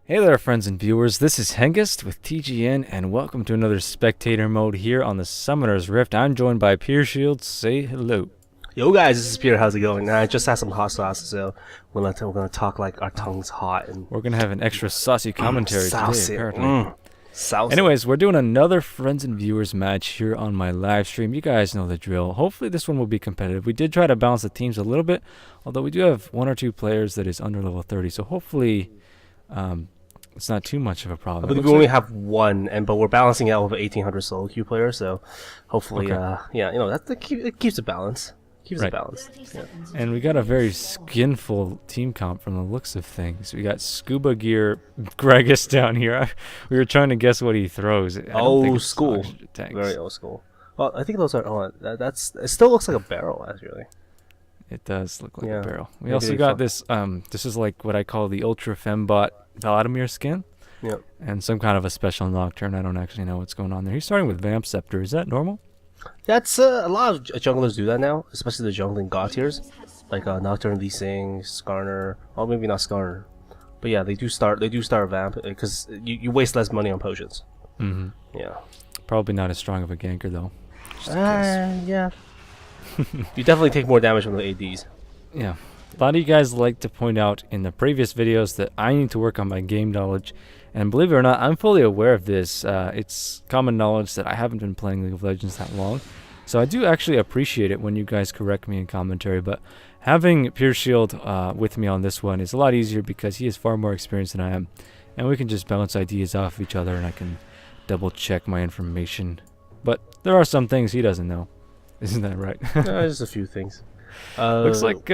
Hey there, friends and viewers. This is Hengest with TGN, and welcome to another spectator mode here on the Summoner's Rift. I'm joined by Pureshield. Say hello. Yo guys, this is Peter. How's it going? I just had some hot sauce, so we're gonna talk like our tongues hot and We're gonna have an extra saucy commentary saucy. today, apparently. Saucy. Anyways, we're doing another friends and viewers match here on my live stream. You guys know the drill. Hopefully this one will be competitive. We did try to balance the teams a little bit, although we do have one or two players that is under level 30, so hopefully it's not too much of a problem. I believe we only have one, but we're balancing out with an 1800 solo queue player, so hopefully, Okay. yeah, it keeps a balance. Keeps it balanced. Yeah. And we got a very skinful team comp from the looks of things. We got Scuba Gear Gregus down here. We were trying to guess what he throws. Old school. Very old school. Well, I think those are. Oh, it still looks like a barrel, actually. It does look like Yeah. a barrel. We Maybe also they got fuck- this. This is like what I call the Ultra Fembot Vladimir skin. Yep. And some kind of a special Nocturne. I don't actually know what's going on there. He's starting with Vamp Scepter. Is that normal? That's a lot of junglers do that now, especially the jungling god tiers, like Nocturne, Lee Sin, Skarner. Well, maybe not Skarner, but yeah, they do start vamp because you waste less money on potions. Mm-hmm. Yeah. Probably not as strong of a ganker though. Just in case. Yeah. You definitely take more damage from the ADs. Yeah. A lot of you guys like to point out in the previous videos that I need to work on my game knowledge. And believe it or not, I'm fully aware of this. It's common knowledge that I haven't been playing League of Legends that long. So I do actually appreciate it when you guys correct me in commentary. But having Pureshield with me on this one is a lot easier because he is far more experienced than I am. And we can just bounce ideas off of each other and I can double check my information. But there are some things he doesn't know. Isn't that right? Just a few things. Looks like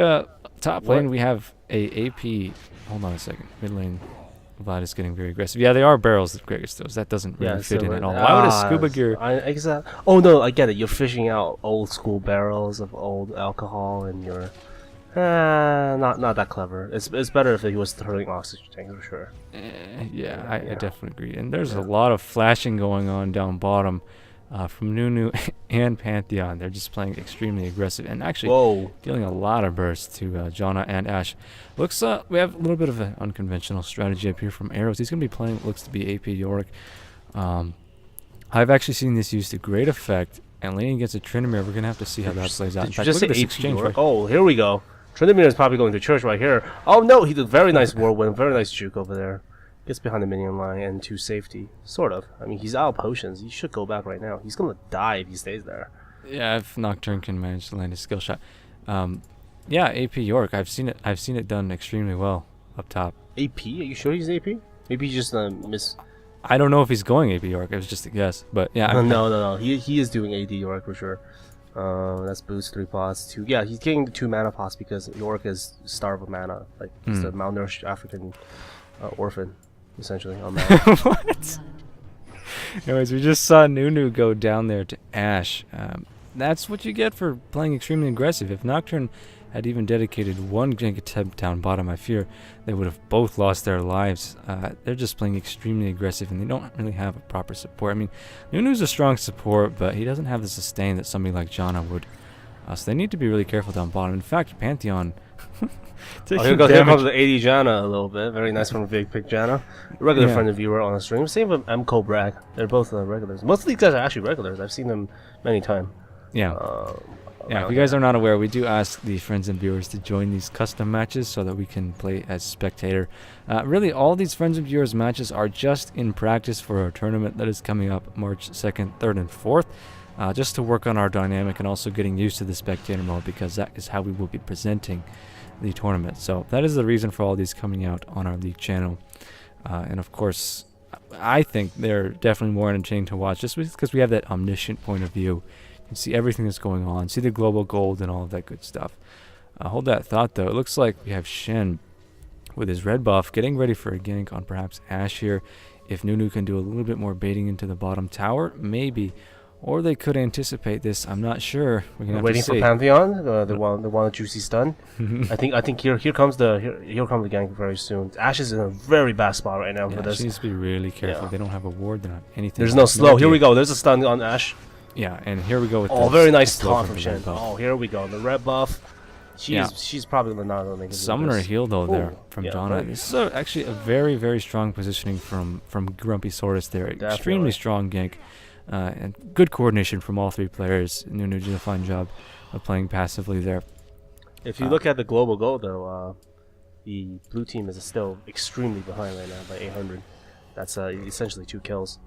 top lane we have a AP. Hold on a second. Mid lane, Vlad is getting very aggressive. Yeah, they are barrels of Gregus though. That doesn't really fit in at all. Why would a scuba gear? Oh no, I get it. You're fishing out old school barrels of old alcohol, and you're not that clever. It's better if he was turning oxygen tanks for sure. Yeah, I definitely agree. And there's a lot of flashing going on down bottom. From Nunu and Pantheon. They're just playing extremely aggressive and actually dealing a lot of bursts to Janna and Ashe. Looks we have a little bit of an unconventional strategy up here from Arrows. He's going to be playing what looks to be AP Yorick. I've actually seen this used to great effect, and laning against a Tryndamere, we're going to have to see how that plays out. Did you just say AP Yorick? Oh, here we go. Tryndamere is probably going to church right here. Oh no, he did a very nice whirlwind, very nice juke over there. Gets behind the minion line and to safety. Sort of. I mean, he's out of potions. He should go back right now. He's going to die if he stays there. Yeah, if Nocturne can manage to land a skill shot. Yeah, AP Yorick. I've seen it done extremely well up top. AP? Are you sure he's AP? Maybe he just I don't know if he's going AP Yorick. It was just a guess. But yeah. No. He is doing AD Yorick for sure. That's boost 3 pots. 2. Yeah, he's getting the 2 mana pots because Yorick is starved of mana. Like, he's the malnourished African orphan. Essentially on that. What? Anyways, we just saw Nunu go down there to Ashe. That's what you get for playing extremely aggressive. If Nocturne had even dedicated one gank attempt down bottom, I fear they would have both lost their lives. They're just playing extremely aggressive, and they don't really have a proper support. I mean, Nunu's a strong support, but he doesn't have the sustain that somebody like Janna would. So they need to be really careful down bottom. In fact, Pantheon... Here comes the AD Janna a little bit. Very nice from Big Pick Janna. Regular friend and viewer on the stream. Same with MCO Bragg. They're both regulars. Most of these guys are actually regulars. I've seen them many times. Yeah. Yeah, if you guys are not aware, we do ask the friends and viewers to join these custom matches so that we can play as spectator. Really, all these friends and viewers matches are just in practice for our tournament that is coming up March 2nd, 3rd, and 4th. Just to work on our dynamic and also getting used to the spectator mode, because that is how we will be presenting the tournament. So that is the reason for all these coming out on our league channel. And of course, I think they're definitely more entertaining to watch just because we have that omniscient point of view. You can see everything that's going on, see the global gold and all of that good stuff. Hold that thought though. It looks like we have Shen with his red buff getting ready for a gank on perhaps Ashe here. If Nunu can do a little bit more baiting into the bottom tower, maybe. Or they could anticipate this. I'm not sure. We're waiting for Pantheon. The one a juicy stun. I think here comes the gank very soon. Ashe is in a very bad spot right now for this. She needs to be really careful. They don't have a ward. They don't have anything. There's no slow. Here we go. There's a stun on Ashe. Yeah, and here we go with very nice taunt from Shen. Oh, here we go. The red buff. She's probably not going to make it. Summoner heal though there from Jana. Right. This is actually a very, very strong positioning from Grumpy Saurus there. Definitely. Extremely strong gank. And good coordination from all 3 players. Nunu did a fine job of playing passively there. If you look at the global goal, though, the blue team is still extremely behind right now by 800. That's essentially 2 kills.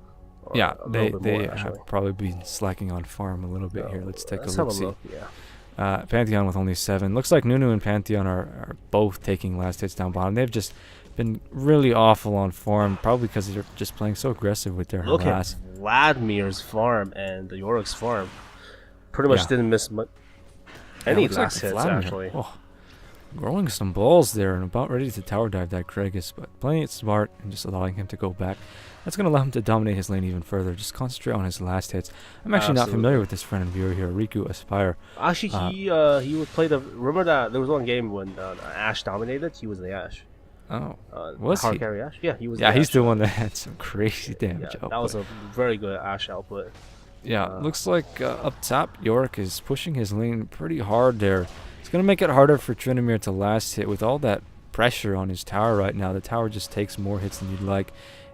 Yeah, they have probably been slacking on farm a little bit here. Let's take a look. Yeah. Pantheon with only 7. Looks like Nunu and Pantheon are both taking last hits down bottom. They've just been really awful on farm, probably because they're just playing so aggressive with their harass. Look at Vladimir's farm and the Yorick's farm. Pretty much didn't miss any last hits, actually. Oh, growing some balls there and about ready to tower dive that Kragus, but playing it smart and just allowing him to go back. That's going to allow him to dominate his lane even further. Just concentrate on his last hits. I'm actually not familiar with this friend and viewer here, Riku Aspire. Actually, he would play the... Remember that there was one game when Ashe dominated? He was the Ashe. Oh, was he? Carry Ashe? Yeah, he was. Yeah, he's the one that had some crazy damage. Yeah, that was a very good Ashe output. Yeah, looks like up top, Yorick is pushing his lane pretty hard there. It's going to make it harder for Tryndamere to last hit with all that pressure on his tower right now. The tower just takes more hits than you'd like.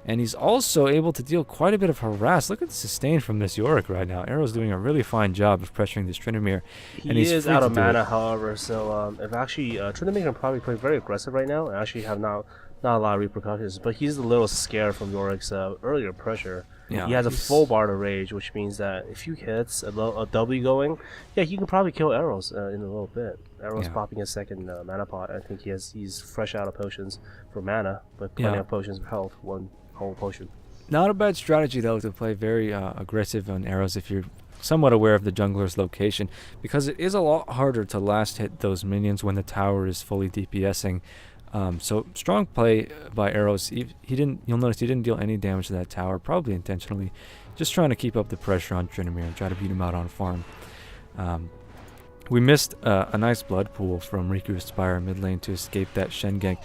And he's also able to deal quite a bit of harass. Look at the sustain from this Yorick right now. Arrow's doing a really fine job of pressuring this Tryndamere. He is out of mana, however, so if actually Tryndamere can probably play very aggressive right now and actually have not a lot of repercussions. But he's a little scared from Yorick's earlier pressure. Yeah, he has a full bar to rage, which means that if you hits a W going, yeah, you can probably kill Arrows in a little bit. Arrows popping his second mana pot. I think he's fresh out of potions for mana, but plenty of potions of health. One whole potion. Not a bad strategy though to play very aggressive on Arrows if you're somewhat aware of the jungler's location, because it is a lot harder to last hit those minions when the tower is fully DPSing. So strong play by Arrows. You'll notice he didn't deal any damage to that tower, probably intentionally, just trying to keep up the pressure on Tryndamere and try to beat him out on farm. We missed a nice blood pool from Riku Aspire mid lane to escape that Shen gank.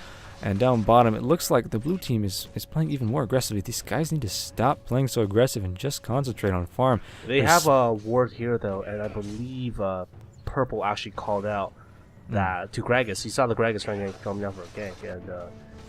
And down bottom, it looks like the blue team is playing even more aggressively. These guys need to stop playing so aggressive and just concentrate on farm. They have a ward here, though, and I believe Purple actually called out that to Gragas. He saw the Gragas trying to come down for a gank, and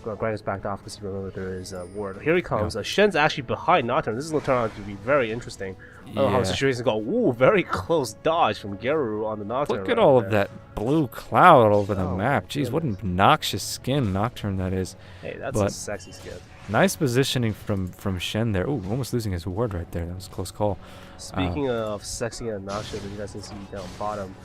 Gragas backed off because he remembered there is a ward. Here he comes. Shen's actually behind Nocturne. This is going to turn out to be very interesting. Oh, how the situation go. Ooh, very close dodge from Geru on the Nocturne. Look at all of that blue cloud all over the map. Jeez, what an obnoxious skin Nocturne that is. Hey, that's a sexy skin. Nice positioning from Shen there. Ooh, almost losing his ward right there. That was a close call. Speaking of sexy and obnoxious, you guys can see down bottom,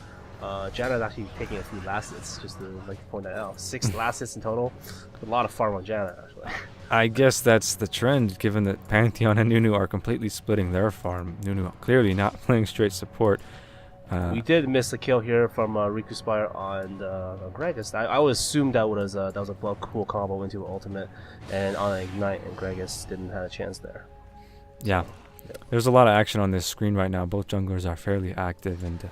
Janna's actually taking a few last hits, just to point that out. 6 last hits in total. A lot of farm on Janna, actually. I guess that's the trend, given that Pantheon and Nunu are completely splitting their farm. Nunu clearly not playing straight support. We did miss a kill here from Riku Spire on Gragas. I would assume that was a blood cool combo into ultimate, and on Ignite, and Gragas didn't have a chance there. Yeah. There's a lot of action on this screen right now. Both junglers are fairly active, and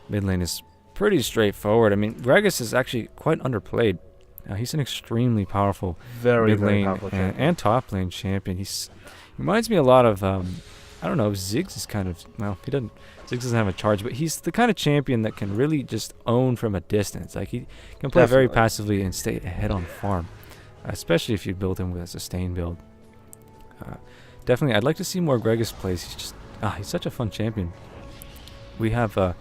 mid lane is pretty straightforward. I mean, Gragas is actually quite underplayed. He's an extremely powerful mid lane and top lane champion. He reminds me a lot of I don't know, Ziggs is kind of, well, Ziggs doesn't have a charge, but he's the kind of champion that can really just own from a distance. Like, he can play very passively and stay ahead on farm, especially if you build him with a sustain build. Definitely, I'd like to see more Gragas plays. He's such a fun champion. We have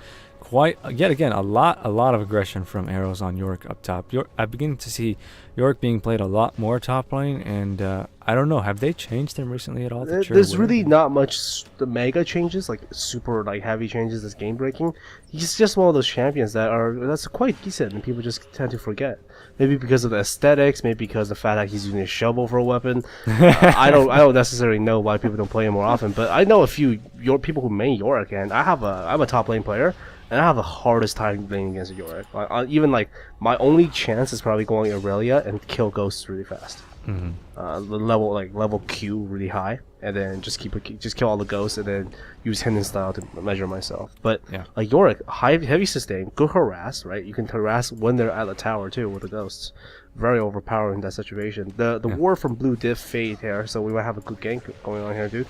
yet again a lot of aggression from Arrows on Yorick up top. I'm beginning to see Yorick being played a lot more top lane, and I don't know, have they changed him recently at all? There's really not much the mega changes, like super heavy changes that's game breaking. He's just one of those champions that's quite decent, and people just tend to forget. Maybe because of the aesthetics, maybe because of the fact that he's using a shovel for a weapon. I don't necessarily know why people don't play him more often, but I know a few people who main Yorick, and I'm a top lane player. And I have the hardest time playing against Yorick. Even my only chance is probably going Aurelia and kill ghosts really fast. Level Q really high, and then just kill all the ghosts, and then use Hidden Style to measure myself. But Yorick, heavy sustain, good harass, right? You can harass when they're at the tower too with the ghosts. Very overpowering in that situation. The war from blue did fade here, so we might have a good gank going on here, dude.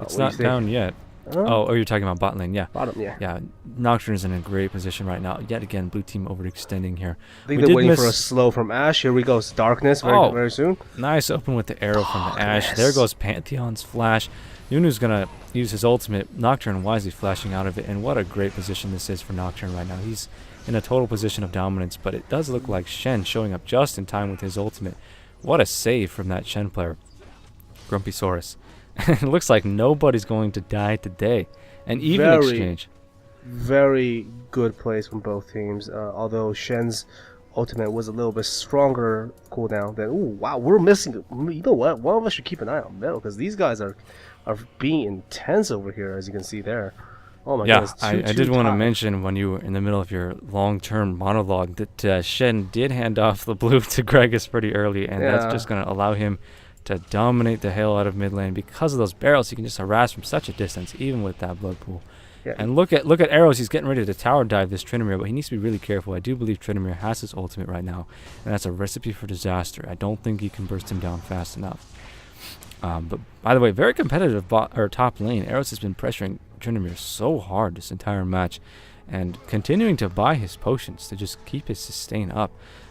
It's not down yet. Oh, you're talking about bot lane, yeah. Bottom, yeah. Yeah, Nocturne is in a great position right now. Yet again, blue team overextending here. I think they're waiting for a slow from Ashe. Here we go. It's darkness very soon. Nice open with the arrow from the Ashe. There goes Pantheon's flash. Nunu's going to use his ultimate. Nocturne wisely flashing out of it. And what a great position this is for Nocturne right now. He's in a total position of dominance. But it does look like Shen showing up just in time with his ultimate. What a save from that Shen player. Grumpy Saurus. It looks like nobody's going to die today. And even exchange. Very good plays from both teams. Although Shen's ultimate was a little bit stronger cooldown than. Ooh, wow, we're missing. You know what? One of us should keep an eye on middle because these guys are being intense over here, as you can see there. Oh my goodness. I did want to mention when you were in the middle of your long-term monologue that Shen did hand off the blue to Gragas pretty early, and that's just going to allow him to dominate the hell out of mid lane. Because of those barrels, he can just harass from such a distance, even with that blood pool. Yeah. And look at arrows. He's getting ready to tower dive this Tryndamere, but he needs to be really careful. I do believe Tryndamere has his ultimate right now, and that's a recipe for disaster. I don't think he can burst him down fast enough. But by the way, very competitive top lane. Arrows has been pressuring Tryndamere so hard this entire match, and continuing to buy his potions to just keep his sustain up.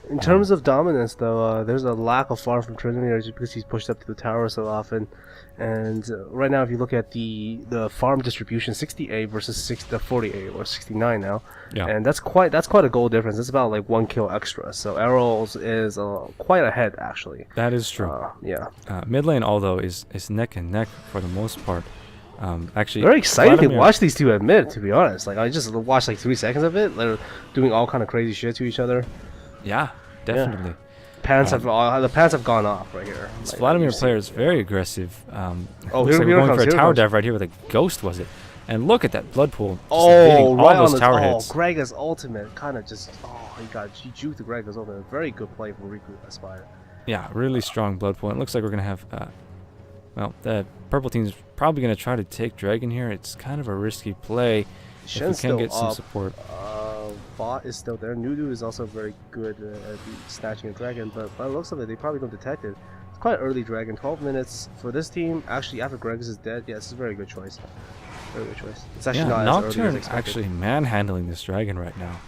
In terms of dominance, though, there's a lack of farm from Tryndamere just because he's pushed up to the tower so often. And right now, if you look at the farm distribution, 68 versus 48 or 69 now, and that's quite a goal difference. It's about like 1 kill extra. So Arrows is quite ahead actually. That is true. Mid lane, although, is neck and neck for the most part. Actually, very exciting to watch these two at mid. To be honest, like I just watched like 3 seconds of it. They're doing all kind of crazy shit to each other. Yeah, definitely. Yeah. The pants have gone off right here. This Vladimir player is very aggressive. Here we're going for a tower dive right here with a ghost, was it? And look at that blood pool. Oh, right all those tower hits. Gragas' ultimate kind of just. He juked the Gragas' ultimate. Very good play from Riku Aspire. Yeah, really strong blood pool. It looks like we're gonna have. Well, the purple team's probably gonna try to take Dragon here. It's kind of a risky play. Shen's if we can get some support. Bot is still there. Nudu is also very good at snatching a dragon, but by the looks of it, they probably don't detect it. It's quite early dragon. 12 minutes for this team. Actually, after Gragas is dead, yeah, it's a very good choice. Very good choice. It's actually not as early as expected. Actually manhandling this dragon right now.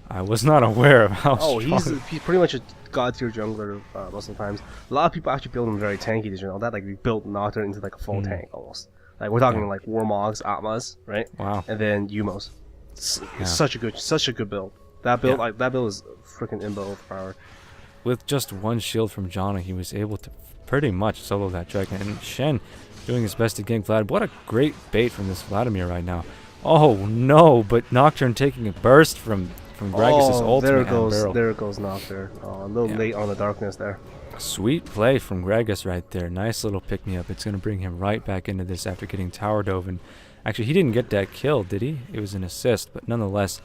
I was not aware of how strong. He's pretty much a god tier jungler most of the times. A lot of people actually build him very tanky. Did you know that? Like we built Nocturne into like a full tank almost. Like we're talking like Warmogs, Atmas, right? Wow. And then Umos. Such a good build. That build that build is freaking imbo overpowered. With just one shield from Janna, he was able to pretty much solo that dragon. And Shen doing his best to gank Vlad. What a great bait from this Vladimir right now. Oh no, but Nocturne taking a burst from Gragas' ultimate. There goes Nocturne. A little late on the darkness there. Sweet play from Gragas right there. Nice little pick-me-up. It's going to bring him right back into this after getting tower dove. And actually, he didn't get that kill, did he? It was an assist, but nonetheless,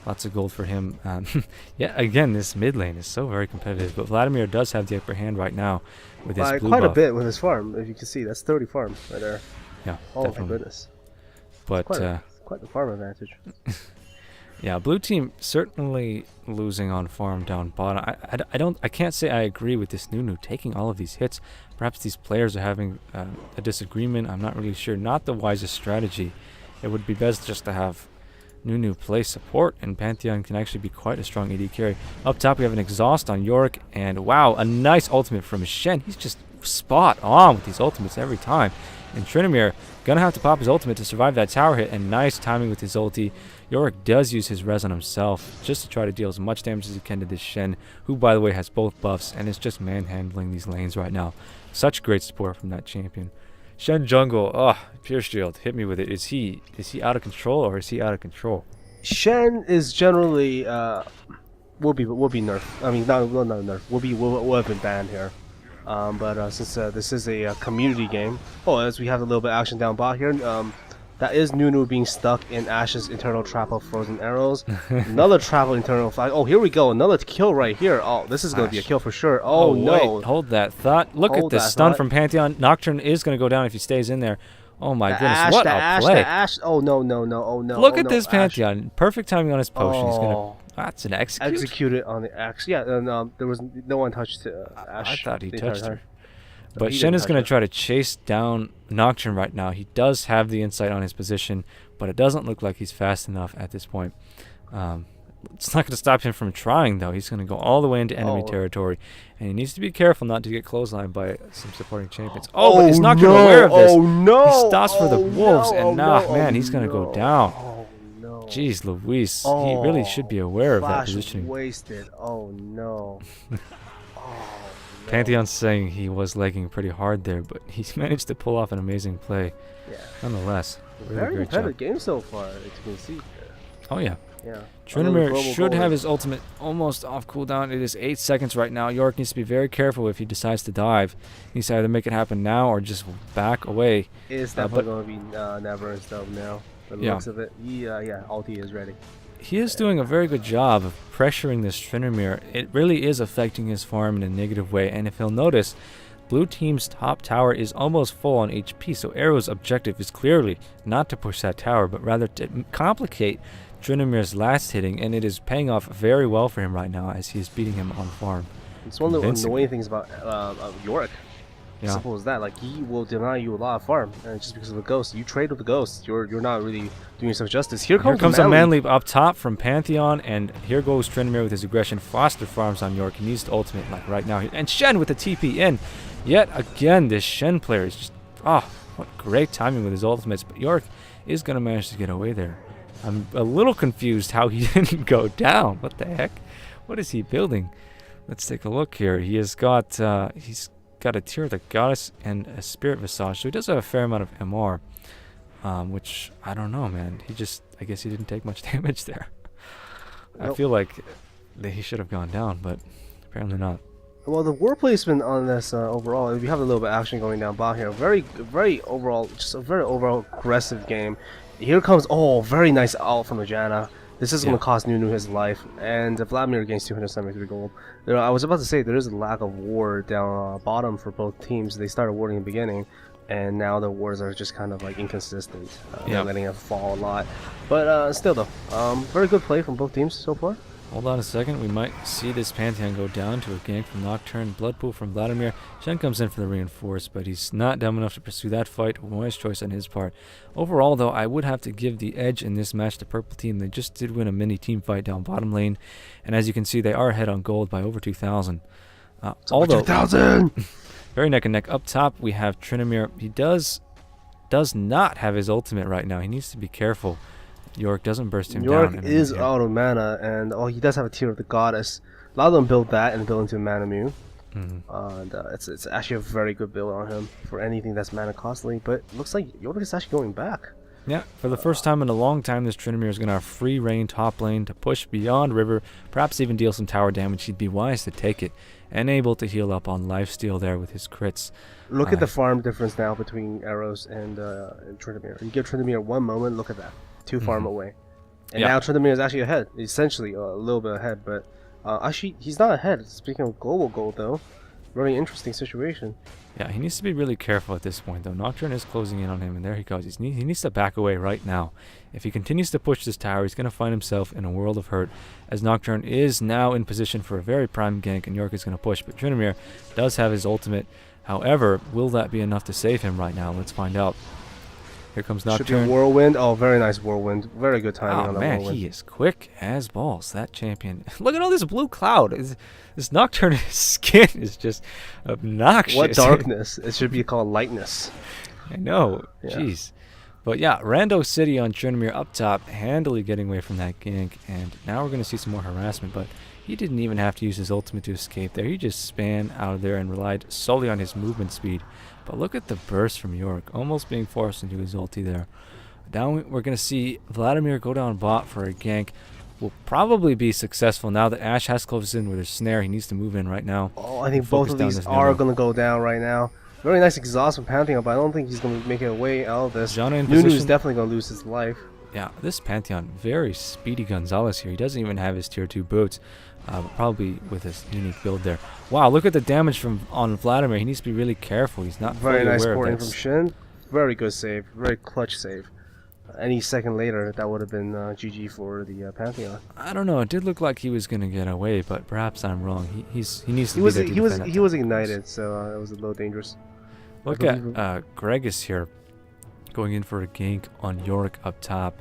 lots of gold for him. Yeah, again, this mid lane is so very competitive. But Vladimir does have the upper hand right now with his blue quite buff. A bit with his farm, if you can see. That's 30 farm right there. Yeah, definitely. My goodness. But quite the farm advantage. Yeah, blue team certainly losing on farm down bottom. I can't say I agree with this Nunu taking all of these hits. Perhaps these players are having a disagreement. I'm not really sure. Not the wisest strategy. It would be best just to have Nunu play support, and Pantheon can actually be quite a strong AD carry. Up top, we have an exhaust on Yorick, and wow, a nice ultimate from Shen. He's just spot on with these ultimates every time. And Tryndamere gonna have to pop his ultimate to survive that tower hit, and nice timing with his ulti. Yorick does use his res on himself just to try to deal as much damage as he can to this Shen, who by the way has both buffs and is just manhandling these lanes right now. Such great support from that champion. Shen jungle, Pureshield, hit me with it. Is he out of control or is he out of control? Shen is generally will be nerfed. I mean, not nerfed. Will have been banned here. But since this is a community game, as we have a little bit of action down bot here, that is Nunu being stuck in Ashe's internal trap of frozen arrows. Another trap of internal flag. Oh, here we go. Another kill right here. Oh, this is going to be a kill for sure. Oh, no. Wait, hold that thought. Look at this stun from Pantheon. Nocturne is going to go down if he stays in there. Oh my goodness, what a play. Oh, no. Oh, no. Look at this Pantheon. Perfect timing on his potion. He's going to... That's an execute. Executed on the Axe. Yeah, and there was no one touched Ashe. I thought he touched her. But Shen is going to try to chase down Nocturne right now. He does have the insight on his position, but it doesn't look like he's fast enough at this point. It's not going to stop him from trying, though. He's going to go all the way into enemy territory, and he needs to be careful not to get clotheslined by some supporting champions. Oh, but he's not going to aware of this. He stops for the wolves, and man, he's going to go down. Jeez, Luis, he really should be aware of that positioning. Wasted. Oh no. Pantheon's saying he was lagging pretty hard there, but he's managed to pull off an amazing play. Yeah. Nonetheless, very competitive game so far, as you can see. Oh yeah. Yeah. Tryndamere should have his ultimate almost off cooldown. It is 8 seconds right now. York needs to be very careful if he decides to dive. He needs to either make it happen now or just back away. It is definitely going to be never and stuff now. The looks of it. Yeah, ulti is ready. He is doing a very good job of pressuring this Tryndamere. It really is affecting his farm in a negative way, and if you'll notice, blue team's top tower is almost full on HP, so Arrow's objective is clearly not to push that tower, but rather to complicate Tryndamere's last hitting, and it is paying off very well for him right now as he is beating him on farm. It's one of the annoying things about Yorick. Yeah. Simple as that. Like, he will deny you a lot of farm, and just because of the ghost. You trade with the ghost, you're not really doing yourself justice. Here comes a man leap up top from Pantheon, and here goes Tryndamere with his aggression. Foster farms on York. He needs to ultimate like right now. And Shen with the TP in. Yet again, this Shen player is just what great timing with his ultimates. But York is gonna manage to get away there. I'm a little confused how he didn't go down. What the heck? What is he building? Let's take a look here. He has got he's got a Tear of the Goddess and a Spirit Visage, so he does have a fair amount of MR, which I don't know, man. I guess he didn't take much damage there. Nope. I feel like he should have gone down, but apparently not. Well, the war placement on this overall, we have a little bit of action going down bot here. Very overall, just a very overall aggressive game. Here comes, very nice ult from the Janna. This is going to cost Nunu his life, and Vladimir gains 273 gold. I was about to say, there is a lack of war down bottom for both teams. They started warding in the beginning, and now the wars are just kind of like inconsistent. They're letting it fall a lot. But still though, very good play from both teams so far. Hold on a second, we might see this Pantheon go down to a gank from Nocturne, Blood Pool from Vladimir. Shen comes in for the reinforce, but he's not dumb enough to pursue that fight. Wise choice on his part. Overall, though, I would have to give the edge in this match to Purple Team. They just did win a mini team fight down bottom lane, and as you can see, they are ahead on gold by over 2,000. Although 2,000! Very neck and neck. Up top, we have Tryndamere. He does not have his ultimate right now. He needs to be careful. York doesn't burst him down. York is out of mana, and he does have a Tear of the Goddess. A lot of them build that and build into Mana Mew. And it's actually a very good build on him for anything that's mana costly. But it looks like York is actually going back. Yeah, for the first time in a long time, this Tryndamere is going to have free reign top lane to push beyond river, perhaps even deal some tower damage. He'd be wise to take it, and able to heal up on lifesteal there with his crits. Look at the farm difference now between Arrows and Tryndamere. You give Tryndamere one moment, look at that. 2 farm away. And now Tryndamere is actually ahead. Essentially a little bit ahead, but actually he's not ahead. Speaking of global gold though, very interesting situation. Yeah, he needs to be really careful at this point though. Nocturne is closing in on him, and there he goes. He needs to back away right now. If he continues to push this tower, he's going to find himself in a world of hurt, as Nocturne is now in position for a very prime gank, and York is going to push. But Tryndamere does have his ultimate. However, will that be enough to save him right now? Let's find out. Here comes Nocturne. Should be Whirlwind. Oh, very nice Whirlwind. Very good timing on that Whirlwind. Oh, man, he is quick as balls. That champion. Look at all this blue cloud. This Nocturne skin is just obnoxious. What darkness? It should be called lightness. I know. Jeez. But yeah, Rando City on Tryndamere up top, handily getting away from that gank. And now we're going to see some more harassment, but he didn't even have to use his ultimate to escape there. He just span out of there and relied solely on his movement speed. But look at the burst from York, almost being forced into his ulti there. Now we're going to see Vladimir go down bot for a gank. Will probably be successful now that Ashe has closed in with his snare. He needs to move in right now. Oh, I think both of these are going to go down right now. Very nice exhaust from Pantheon, but I don't think he's going to make it away out of this. Nunu is definitely going to lose his life. Yeah, this Pantheon, very speedy Gonzalez here. He doesn't even have his tier 2 boots. Probably with his unique build there. Wow, look at the damage on Vladimir. He needs to be really careful. He's not very nice porting from Shen. Very good save. Very clutch save. any second later, that would have been GG for the Pantheon. I don't know. It did look like he was going to get away, but perhaps I'm wrong. He needs to He be was there to defend that he was top. ignited, so it was a little dangerous. Look at Gregus here, going in for a gank on Yorick up top,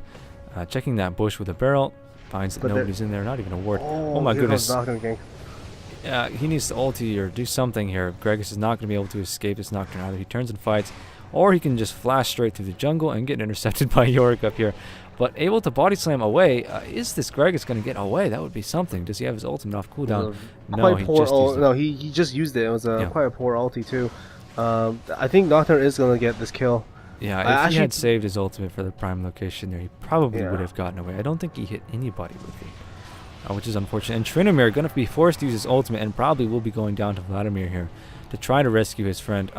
checking that bush with a barrel. Finds that nobody's in there, not even a ward. Oh my goodness. He needs to ulti or do something here. Gregus is not going to be able to escape this Nocturne either. He turns and fights, or he can just flash straight through the jungle and get intercepted by Yorick up here. But able to body slam away. Is this Gregus going to get away? That would be something. Does he have his ultimate off cooldown? No, he just used it. It was quite a poor ulti too. I think Nocturne is going to get this kill. Yeah, if he had saved his ultimate for the prime location there, he probably would have gotten away. I don't think he hit anybody with it, which is unfortunate. And Trinomir going to be forced to use his ultimate and probably will be going down to Vladimir here to try to rescue his friend.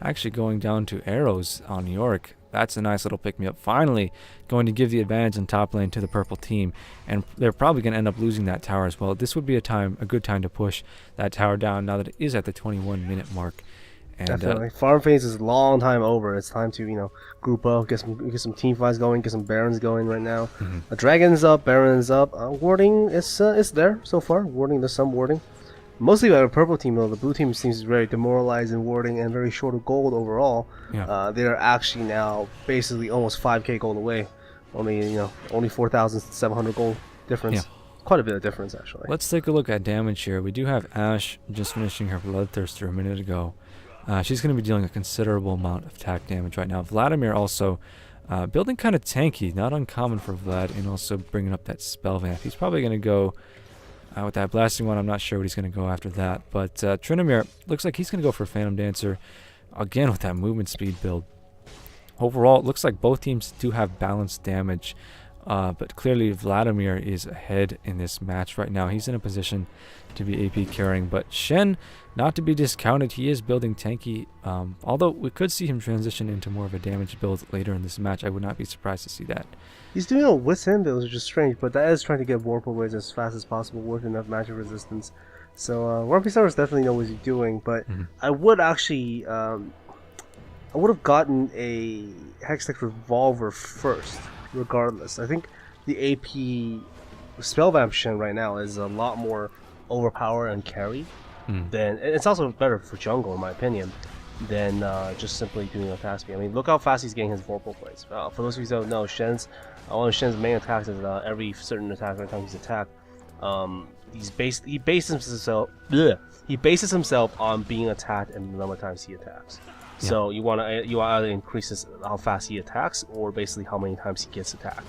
Actually going down to arrows on Yorick. That's a nice little pick-me-up. Finally going to give the advantage in top lane to the purple team. And they're probably going to end up losing that tower as well. This would be a good time to push that tower down now that it is at the 21-minute mark. And, definitely. Farm phase is a long time over. It's time to, group up, get some team fights going, get some Barons going right now. The Dragon's up, Baron's up. Warding is there so far. There's some warding. Mostly by the purple team though. The blue team seems very demoralized in warding and very short of gold overall. They're actually now basically almost 5k gold away. Only 4,700 gold difference. Yeah. Quite a bit of difference actually. Let's take a look at damage here. We do have Ashe just finishing her Bloodthirster a minute ago. She's going to be dealing a considerable amount of attack damage right now. Vladimir also building kind of tanky, not uncommon for Vlad, and also bringing up that spell vamp. He's probably going to go with that blasting one. I'm not sure what he's going to go after that. But Trinomir looks like he's going to go for Phantom Dancer again with that movement speed build. Overall, it looks like both teams do have balanced damage. But clearly Vladimir is ahead in this match right now. He's in a position to be AP carrying. But Shen, not to be discounted, he is building tanky. Although we could see him transition into more of a damage build later in this match. I would not be surprised to see that. He's doing a Withstand build, which is strange, but that is trying to get warp aways as fast as possible with enough magic resistance. So Warpy Stars definitely know what he's doing, but I would actually... I would have gotten a Hextech Revolver first. Regardless, I think the AP Spell Vamp Shen right now is a lot more overpower and carry than, it's also better for jungle in my opinion than just simply doing a fast speed. I mean, look how fast he's getting his Vorpal plays. For those of you who don't know, one of Shen's main attacks is every certain attack every time he's attacked. He bases himself on being attacked and the number of times he attacks. So you want to either increase how fast he attacks or basically how many times he gets attacked.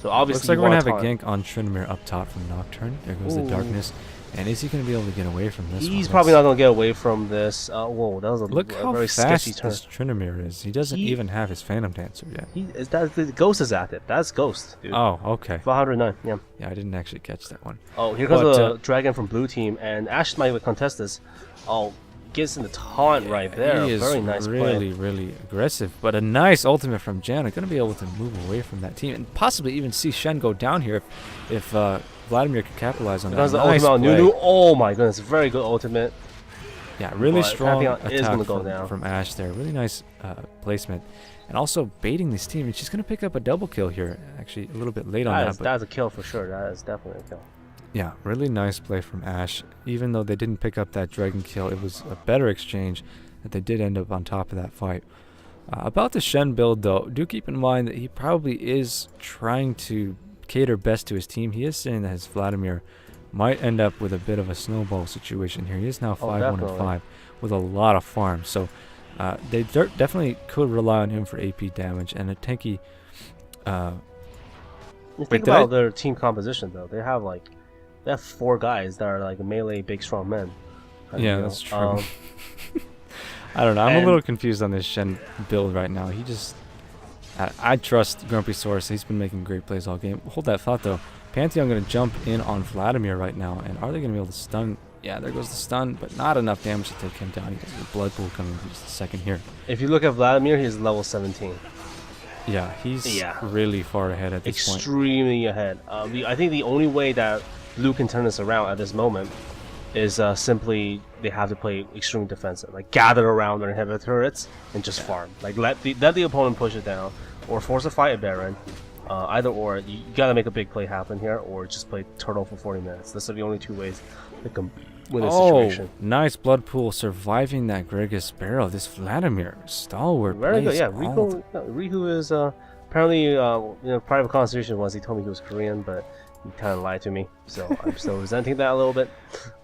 So obviously, looks like we're gonna have a gank on Trinomir up top from Nocturne. There goes the darkness. And is he going to be able to get away from this? He's probably not going to get away from this. Whoa, that was a very sketchy turn. Look how fast this Trinomir is. He doesn't even have his Phantom Dancer yet. The Ghost is active. That's Ghost, dude. Oh, okay. 509, yeah. Yeah, I didn't actually catch that one. Oh, here comes the Dragon from blue team, and Ashe might contest this. Oh, gets in the taunt right there. He is very nice really, really aggressive. But a nice ultimate from Janet. Going to be able to move away from that team and possibly even see Shen go down here if Vladimir could capitalize on that. The ultimate on Nunu. Oh my goodness, very good ultimate. Yeah, really strong attack from Ashe there. Really nice placement. And also baiting this team. And she's going to pick up a double kill here. Actually, a little bit late on that. That's a kill for sure. That is definitely a kill. Yeah, really nice play from Ashe. Even though they didn't pick up that dragon kill, it was a better exchange that they did end up on top of that fight. About the Shen build, though, do keep in mind that he probably is trying to cater best to his team. He is saying that his Vladimir might end up with a bit of a snowball situation here. He is now 5-1-5 with a lot of farm. So they definitely could rely on him for AP damage and a tanky... think about their team composition, though. They have 4 guys that are like melee big strong men. Yeah, that's true. I don't know. I'm a little confused on this Shen build right now. He just... I trust Grumpy Source. He's been making great plays all game. Hold that thought, though. Pantheon going to jump in on Vladimir right now. And are they going to be able to stun? Yeah, there goes the stun, but not enough damage to take him down. He has the blood pool coming in just a second here. If you look at Vladimir, he's level 17. Yeah, he's really far ahead at this point. Extremely ahead. I think the only way that Blue can turn this around at this moment is simply they have to play extreme defensive, like gather around their inhibitor turrets and just farm, like let the opponent push it down, or force a fight at Baron. Either or, you gotta make a big play happen here, or just play Turtle for 40 minutes. Those are the only two ways that can win this situation. Nice blood pool surviving that Hengest barrel. This Vladimir, stalwart. Very good, yeah. Riku is apparently, private conversation was he told me he was Korean, but he kind of lied to me, so I'm still resenting that a little bit.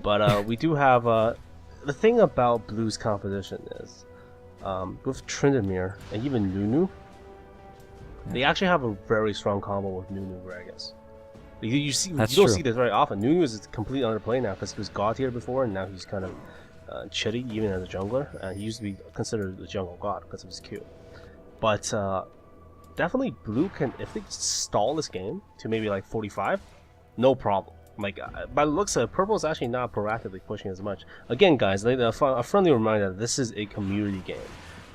But we do have the thing about Blue's composition is with Tryndamere and even Nunu. They actually have a very strong combo with Nunu Hengest. You don't see this very often. Nunu is completely underplayed now because he was god tier before, and now he's kind of chitty even as a jungler. He used to be considered the jungle god because of his Q. But definitely Blue can, if they stall this game to maybe like 45, no problem. Like by the looks of it, Purple is actually not proactively pushing as much. Again, guys, a friendly reminder that this is a community game.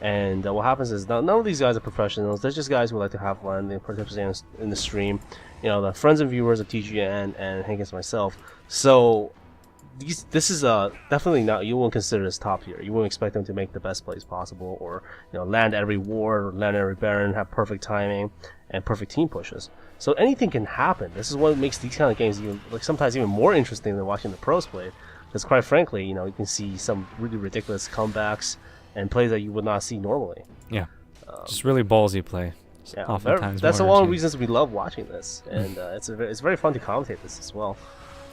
And what happens is none of these guys are professionals. They're just guys who like to have fun. They participate in the stream. You know, the friends and viewers of TGN and Hengest myself. So this is definitely not. You won't consider this top tier. You won't expect them to make the best plays possible, or land every ward, or land every Baron, have perfect timing and perfect team pushes. So anything can happen. This is what makes these kind of games even, like, sometimes even more interesting than watching the pros play. Because quite frankly, you can see some really ridiculous comebacks and plays that you would not see normally. Yeah, just really ballsy play. Yeah, oftentimes that's one of the reasons we love watching this, and it's very fun to commentate this as well.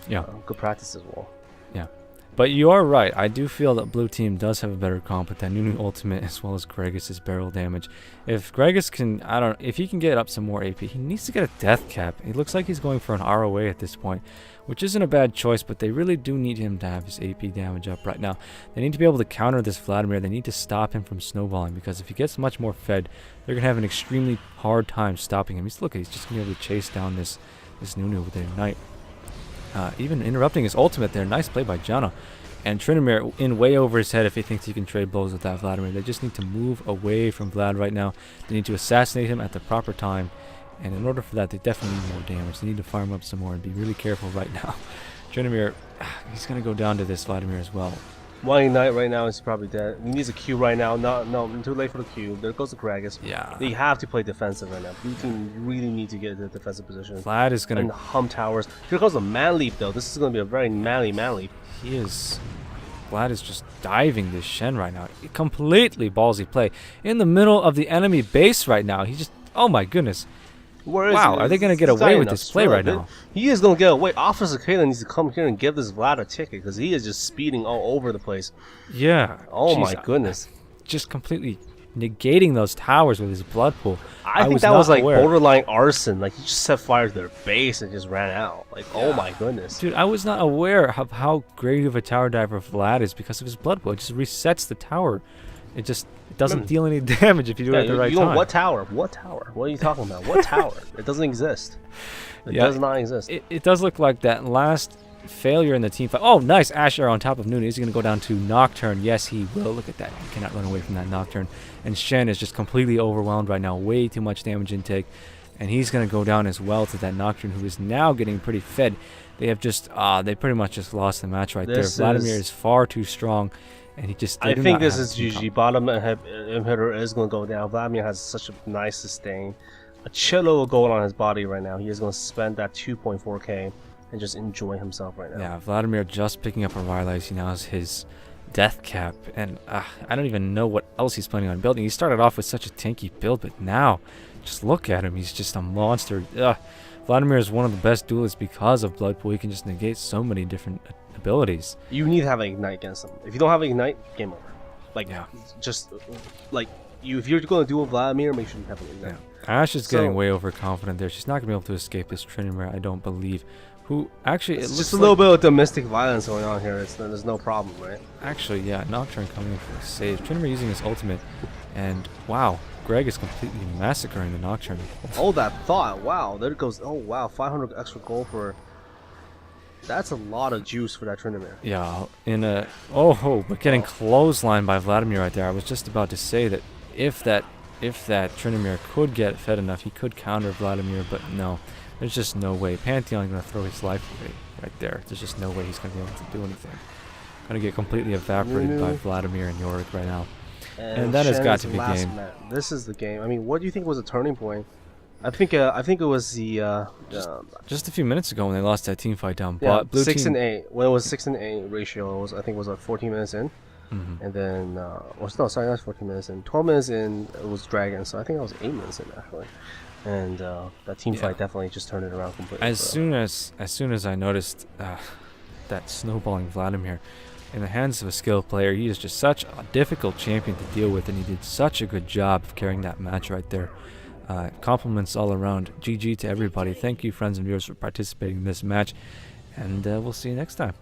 Yeah, good practice as well. Yeah, but you are right. I do feel that Blue Team does have a better comp with that Nunu ultimate as well as Hengest's barrel damage. If Hengest can, if he can get up some more AP, he needs to get a death cap. It looks like he's going for an ROA at this point, which isn't a bad choice, but they really do need him to have his AP damage up right now. They need to be able to counter this Vladimir. They need to stop him from snowballing, because if he gets much more fed, they're going to have an extremely hard time stopping him. He's just going to be able to chase down this Nunu with their Ignite. Even interrupting his ultimate there. Nice play by Janna. And Tryndamere in way over his head if he thinks he can trade blows with that Vladimir. They just need to move away from Vlad right now. They need to assassinate him at the proper time. And in order for that, they definitely need more damage. They need to farm up some more and be really careful right now. Tryndamere, he's going to go down to this Vladimir as well. One Ignite right now is probably dead. He needs a Q right now. No, too late for the Q. There goes the Hengest. Yeah. They have to play defensive right now. Blue team really need to get into the defensive position. Vlad is going to hum towers. Here goes the man leap though. This is going to be a very manly man leap. He is. Vlad is just diving this Shen right now. Completely ballsy play. In the middle of the enemy base right now. He just, oh my goodness. Wow, are they going to get away with this play right now? He is going to get away. Officer Kayla needs to come here and give this Vlad a ticket, because he is just speeding all over the place. Yeah. Oh my goodness. Just completely negating those towers with his blood pool. I think that was like borderline arson. Like, he just set fire to their base and just ran out. Like, yeah. Oh my goodness. Dude, I was not aware of how great of a tower diver Vlad is because of his blood pool. It just resets the tower. It doesn't deal any damage if you do it at the right time. What tower? What tower? What are you talking about? What tower? It doesn't exist. It does not exist. It does look like that last failure in the team fight. Oh, nice Asher on top of Nunu. Is he going to go down to Nocturne? Yes, he will. Look at that. He cannot run away from that Nocturne. And Shen is just completely overwhelmed right now. Way too much damage intake. And he's going to go down as well to that Nocturne, who is now getting pretty fed. They have just, they pretty much just lost the match right there. Vladimir is far too strong. And he just, I think this is GG. Bottom inhibitor is going to go down. Vladimir has such a nice sustain. A chillo of gold on his body right now. He is going to spend that 2.4k and just enjoy himself right now. Yeah, Vladimir just picking up a Rylai's. He now has his death cap. And I don't even know what else he's planning on building. He started off with such a tanky build, but now, just look at him. He's just a monster. Vladimir is one of the best duelists because of blood pool. He can just negate so many different abilities. You need to have an Ignite against him. If you don't have an Ignite, game over. Like, just like if you're going to duel Vladimir, make sure you have an Ignite. Yeah. Ash is getting way overconfident there. She's not going to be able to escape this Tryndamere, I don't believe. Who actually, it's just a little bit of domestic violence going on here. There's no problem, right? Actually, yeah, Nocturne coming in for a save. Tryndamere using his ultimate, and wow, Greg is completely massacring the Nocturne. Oh, that thought! Wow, there it goes. Oh wow, 500 extra gold for. That's a lot of juice for that Tryndamere. Yeah, but getting clotheslined by Vladimir right there. I was just about to say that if that Tryndamere could get fed enough, he could counter Vladimir, but no. There's just no way. Pantheon is going to throw his life away right there. There's just no way he's going to be able to do anything. Going to get completely evaporated by Vladimir and Yorick right now. And that has got to be game. This is the game. I mean, what do you think was a turning point? I think it was the just a few minutes ago when they lost that team fight down. Yeah, Blue 6 team, and 8. When it was 6 and 8 ratio, I think it was like 14 minutes in, and then no, sorry, not 14 minutes in. 12 minutes in, it was Dragon. So I think it was 8 minutes in actually, and that team fight definitely just turned it around completely. As soon as I noticed that snowballing Vladimir in the hands of a skilled player, he is just such a difficult champion to deal with, and he did such a good job of carrying that match right there. Compliments all around. GG to everybody. Thank you, friends and viewers, for participating in this match, and we'll see you next time.